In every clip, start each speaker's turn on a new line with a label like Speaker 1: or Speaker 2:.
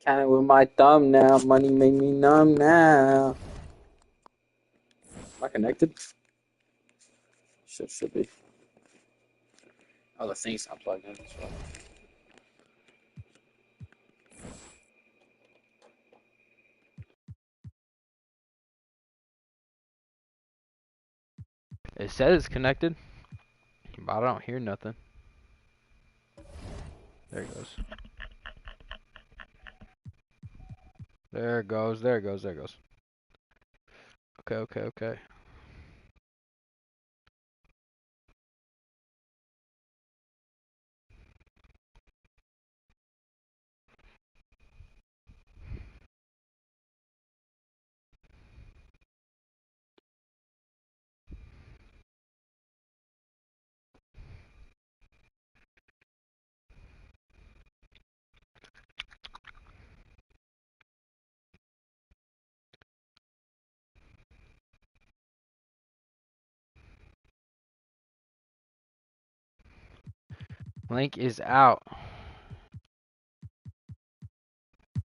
Speaker 1: Counting with my thumb now. Money make me numb now. Am I connected? Should be. Oh, the thing's not plugged in. That's right.
Speaker 2: It says it's connected, but I don't hear nothing. There it goes. There it goes. There it goes. There it goes. Okay, okay, okay. Link is out.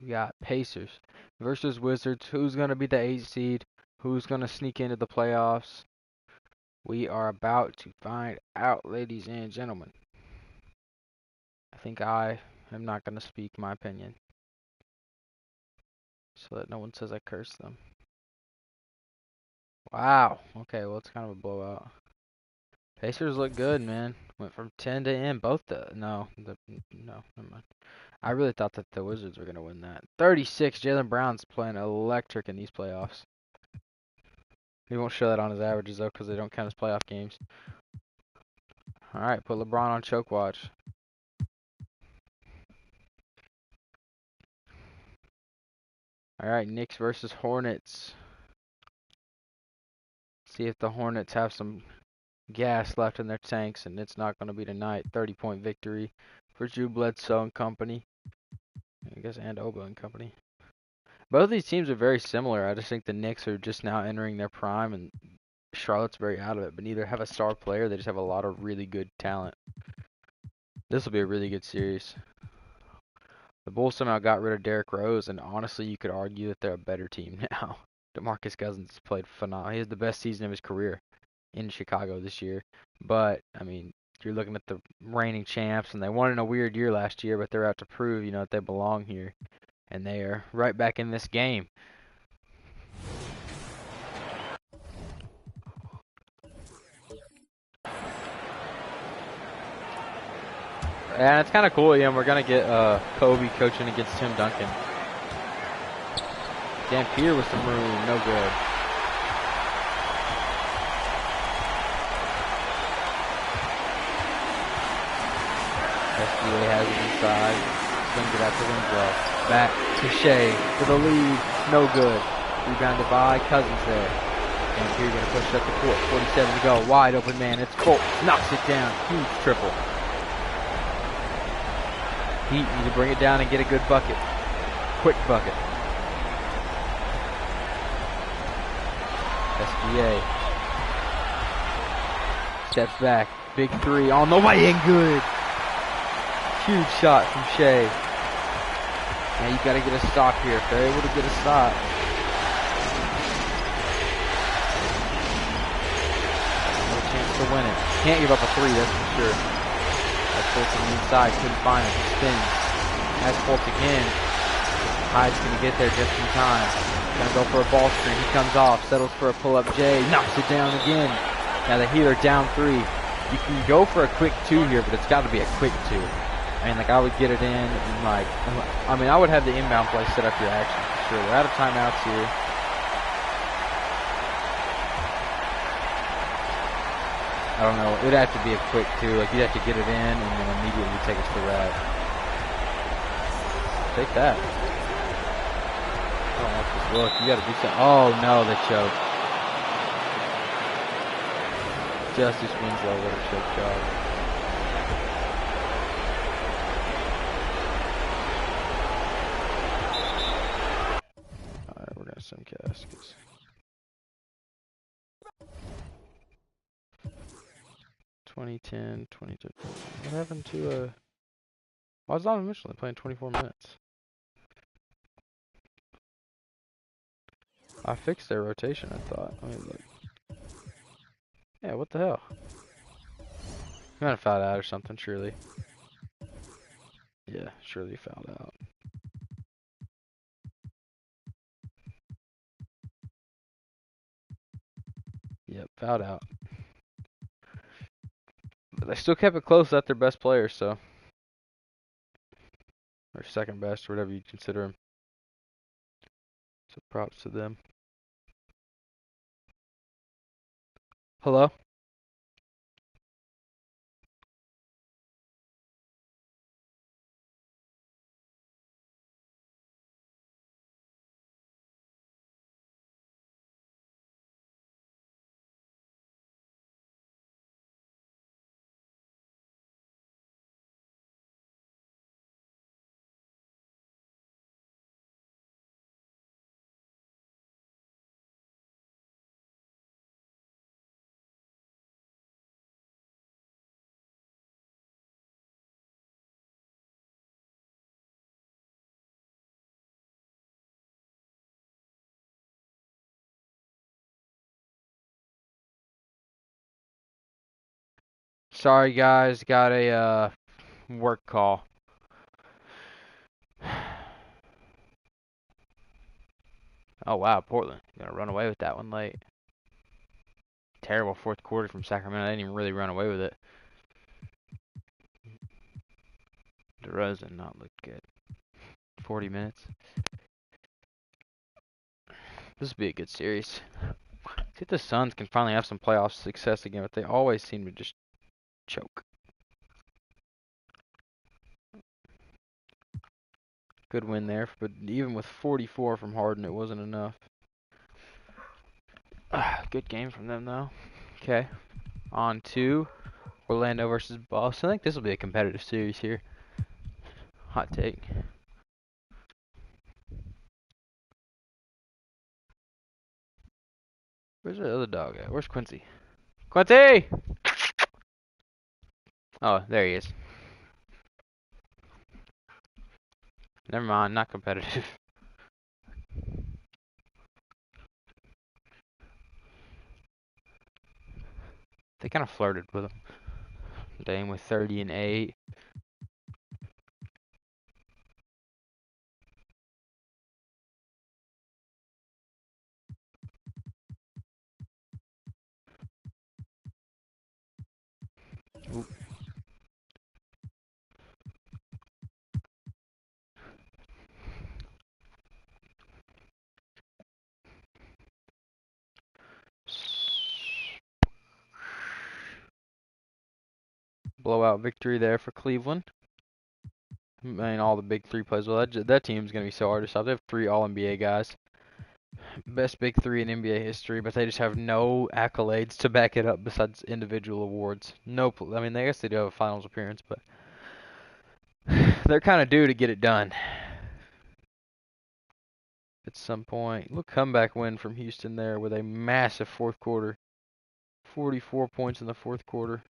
Speaker 2: We got Pacers versus Wizards. Who's going to be the 8 seed? Who's going to sneak into the playoffs? We are about to find out, ladies and gentlemen. I think I am not going to speak my opinion so that no one says I cursed them. Wow. Okay, well, it's kind of a blowout. Pacers look good, man. Went from 10 to in. Both no, never mind. I really thought that the Wizards were going to win that. 36, Jaylen Brown's playing electric in these playoffs. He won't show that on his averages, though, because they don't count as playoff games. All right, put LeBron on choke watch. All right, Knicks versus Hornets. See if the Hornets have some gas left in their tanks, and it's not going to be tonight. 30-point victory for Drew Bledsoe and company. I guess, and Oba and company. Both of these teams are very similar. I just think the Knicks are just now entering their prime, and Charlotte's very out of it. But neither have a star player. They just have a lot of really good talent. This will be a really good series. The Bulls somehow got rid of Derrick Rose, and honestly, you could argue that they're a better team now. DeMarcus Cousins played phenomenal. He has the best season of his career in Chicago this year. But, I mean, you're looking at the reigning champs, and they won in a weird year last year, but they're out to prove, that they belong here. And they are right back in this game. And it's kind of cool, we're going to get Kobe coaching against Tim Duncan. Dampier with some room, no good. SGA has it inside, swings it out to Winslow. Back to Shea for the lead, no good. Rebounded by Cousins there. Dampier going to push it up the court, 47 to go, wide open man, it's Colt, knocks it down, huge triple. Heat need to bring it down and get a good bucket. Quick bucket. SGA. Steps back. Big three on the way in good. Huge shot from Shea. Now you got to get a stop here. If they're able to get a stop. No chance to win it. Can't give up a three, that's for sure. That's Fultz on the inside. Couldn't find it. He spins. Has Fultz again. Hyde's going to get there just in time. Going to go for a ball screen. He comes off. Settles for a pull-up J. Knocks it down again. Now the Heat are down 3. You can go for a quick 2 here, but it's got to be a quick 2. I mean, I would get it in and, I would have the inbound play set up your action for sure. We're out of timeouts here. I don't know. It'd have to be a quick 2. You'd have to get it in and then immediately take it to the rack. Take that. I don't like this look. You got to do something. Oh, no, they choked. Justice Winslow with a choke job. Alright, we're going to send caskets. 2010, 2013. What happened to, why was Donovan Mitchell playing 24 minutes? I fixed their rotation, I thought. Let me look. Yeah, what the hell? You might have fouled out or something, surely. Yeah, surely fouled out. Yep, fouled out. But they still kept it close at their best player, so. Or second best, whatever you consider him. So props to them. Hello? Sorry guys, got a work call. Oh wow, Portland. Gonna run away with that one late. Terrible fourth quarter from Sacramento. They didn't even really run away with it. DeRozan not looked good. 40 minutes. This will be a good series. See if the Suns can finally have some playoff success again, but they always seem to just choke. Good win there, but even with 44 from Harden, it wasn't enough. Good game from them, though. Okay, on to Orlando versus Boston. I think this will be a competitive series here. Hot take. Where's the other dog at? Where's Quincy? Quincy! Oh, there he is. Never mind, not competitive. They kind of flirted with him. Dame with 30 and 8. Oop. Blowout victory there for Cleveland. I mean, all the big three plays. Well, that team's going to be so hard to stop. They have 3 All-NBA guys. Best big three in NBA history, but they just have no accolades to back it up besides individual awards. No, I mean, I guess they do have a finals appearance, but they're kind of due to get it done at some point. Look, comeback win from Houston there with a massive fourth quarter. 44 points in the fourth quarter.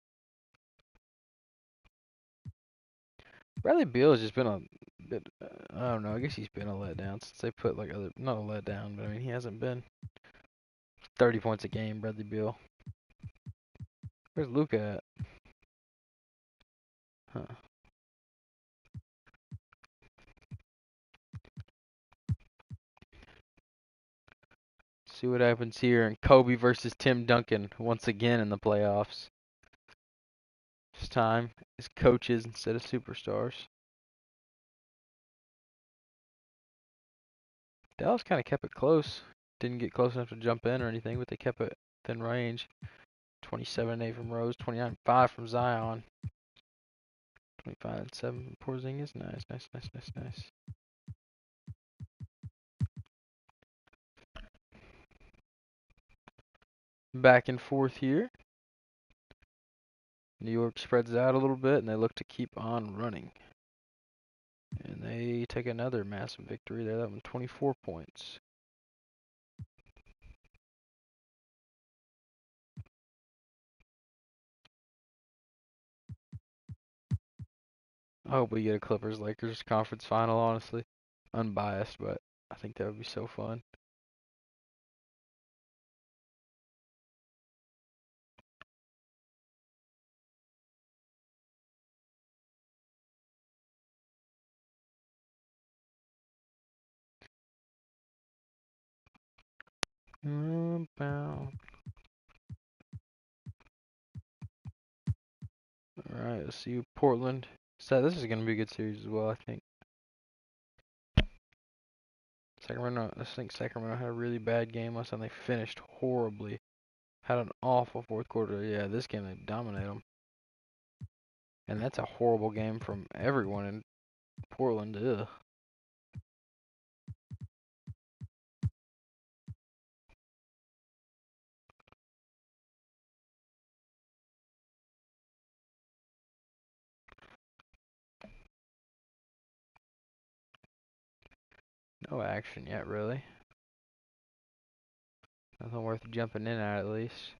Speaker 2: Bradley Beal has just been a bit, I don't know, I guess he's been a letdown since they put like other, not a letdown, but I mean, he hasn't been 30 points a game, Bradley Beal. Where's Luka at? Huh. See what happens here. And Kobe versus Tim Duncan once again in the playoffs. This time is coaches instead of superstars. Dallas kind of kept it close. Didn't get close enough to jump in or anything, but they kept it within range. 27-8 from Rose, 29-5 from Zion. 25-7 from Porzingis. Nice, nice, nice, nice, nice. Back and forth here. New York spreads out a little bit, and they look to keep on running. And they take another massive victory there. That one 24 points. I hope we get a Clippers Lakers conference final, honestly. Unbiased, but I think that would be so fun. Alright, let's see Portland. So this is gonna be a good series as well, I think. Sacramento, I think Sacramento had a really bad game last time. They finished horribly. Had an awful fourth quarter. Yeah, this game they dominate them. And that's a horrible game from everyone in Portland. Ugh. No action yet, really. Nothing worth jumping in at least.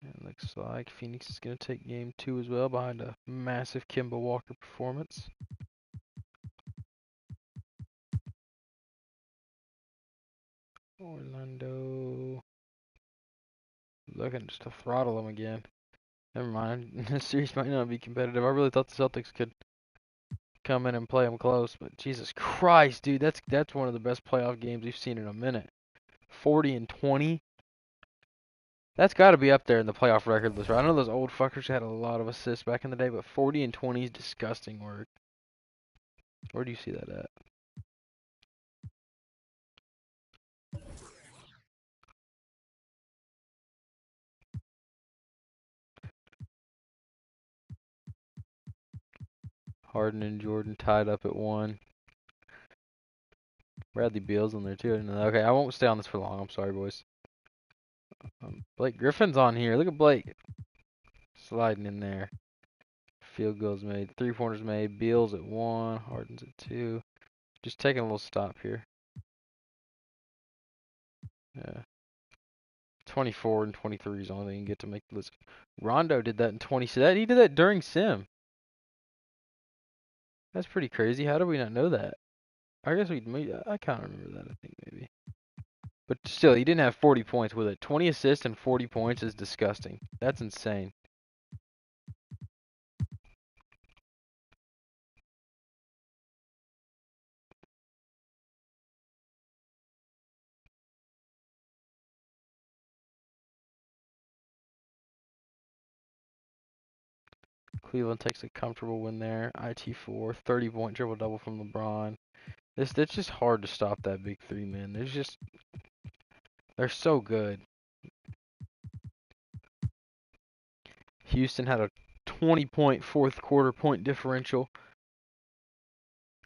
Speaker 2: It looks like Phoenix is going to take game 2 as well behind a massive Kemba Walker performance. Orlando looking just to throttle them again. Never mind. This series might not be competitive. I really thought the Celtics could come in and play them close, but Jesus Christ, dude, that's one of the best playoff games we've seen in a minute. 40-20. That's got to be up there in the playoff record list, right? I know those old fuckers had a lot of assists back in the day, but 40-20 is disgusting work. Where do you see that at? Harden and Jordan tied up at 1. Bradley Beal's in there too. Okay, I won't stay on this for long. I'm sorry, boys. Blake Griffin's on here. Look at Blake sliding in there. Field goals made, 3-pointers made. Beal's at 1, Harden's at 2. Just taking a little stop here. Yeah. 24 and 23 is the only thing you can get to make the list. Rondo did that in 20. He did that during Sim. That's pretty crazy. How do we not know that? I guess I can't remember that. I think maybe. But still, he didn't have 40 points with it. 20 assists and 40 points is disgusting. That's insane. Cleveland takes a comfortable win there. IT4, 30-point triple-double from LeBron. It's just hard to stop that big three, man. They're so good. Houston had a 20-point fourth quarter point differential.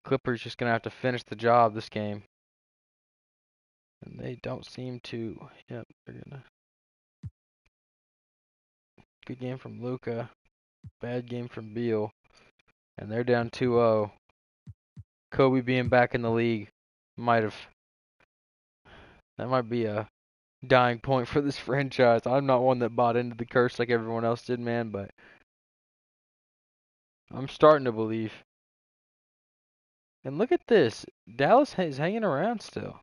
Speaker 2: Clippers just going to have to finish the job this game. And they don't seem to. Yep, they're going to. Good game from Luka. Bad game from Beal. And they're down 2-0. Kobe being back in the league that might be a dying point for this franchise. I'm not one that bought into the curse like everyone else did, man, but I'm starting to believe. And look at this. Dallas is hanging around still.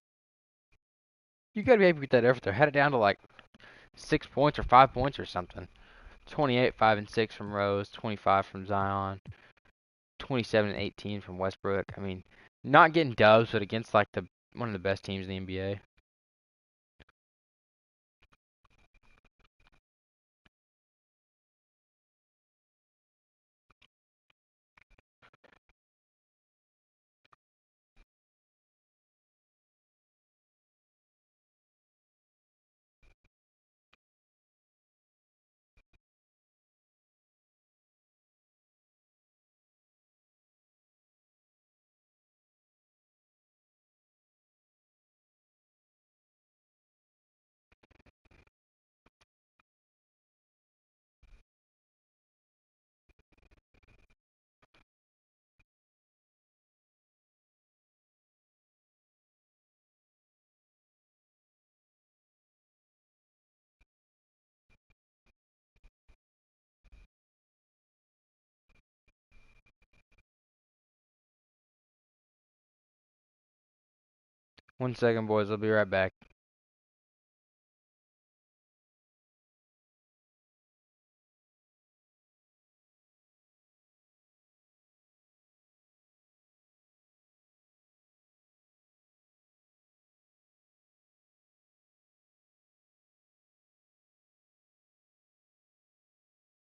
Speaker 2: You got to be happy with that effort there. Had it down to like 6 points or 5 points or something. 28, 5 and 6 from Rose, 25 from Zion, 27 and 18 from Westbrook. I mean, not getting dubs, but against like one of the best teams in the NBA. One second, boys. I'll be right back.